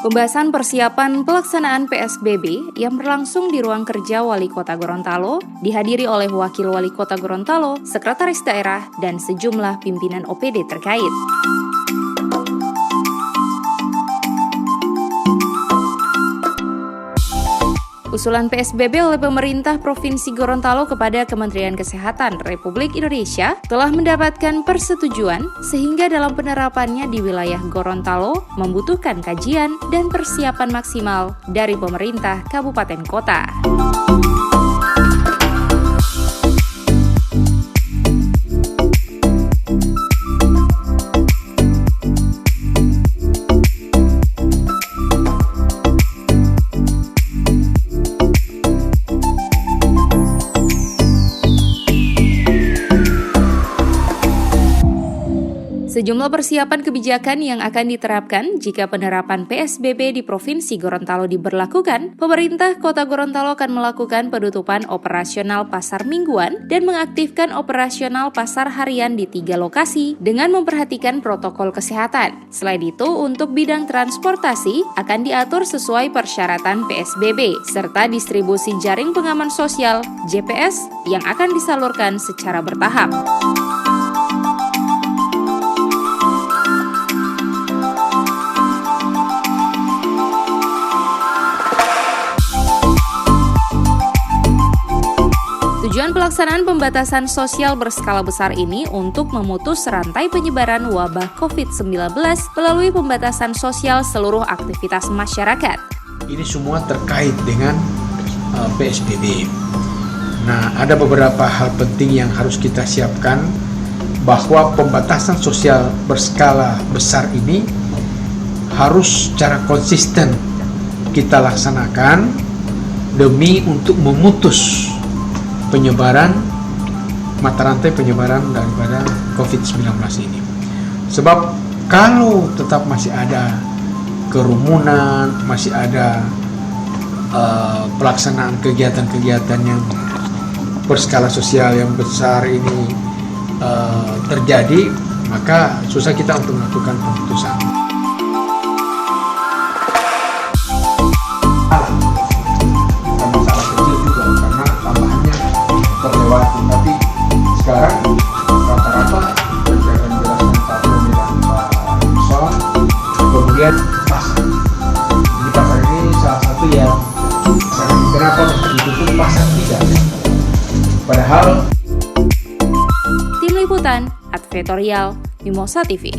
Pembahasan persiapan pelaksanaan PSBB yang berlangsung di ruang kerja Wali Kota Gorontalo dihadiri oleh Wakil Wali Kota Gorontalo, Sekretaris Daerah, dan sejumlah pimpinan OPD terkait. Usulan PSBB oleh pemerintah Provinsi Gorontalo kepada Kementerian Kesehatan Republik Indonesia telah mendapatkan persetujuan sehingga dalam penerapannya di wilayah Gorontalo membutuhkan kajian dan persiapan maksimal dari pemerintah kabupaten kota. Sejumlah persiapan kebijakan yang akan diterapkan jika penerapan PSBB di Provinsi Gorontalo diberlakukan, pemerintah Kota Gorontalo akan melakukan penutupan operasional pasar mingguan dan mengaktifkan operasional pasar harian di 3 lokasi dengan memperhatikan protokol kesehatan. Selain itu, untuk bidang transportasi akan diatur sesuai persyaratan PSBB, serta distribusi jaring pengaman sosial JPS yang akan disalurkan secara bertahap. Tujuan pelaksanaan pembatasan sosial berskala besar ini untuk memutus rantai penyebaran wabah COVID-19 melalui pembatasan sosial seluruh aktivitas masyarakat. Ini semua terkait dengan PSBB. Nah, ada beberapa hal penting yang harus kita siapkan bahwa pembatasan sosial berskala besar ini harus secara konsisten kita laksanakan demi untuk memutus penyebaran mata rantai penyebaran daripada COVID-19 ini. Sebab kalau tetap masih ada kerumunan, masih ada pelaksanaan kegiatan-kegiatan yang berskala sosial yang besar ini terjadi, maka susah kita untuk melakukan pemutusan. Tapi sekarang rata-rata saya akan menjelaskan satu dengan Pak Sol. Kemudian pasar. Di pasar ini salah satu yang kenapa ditutup pasar tidak. Padahal Tim Liputan Advertorial Mimosa TV.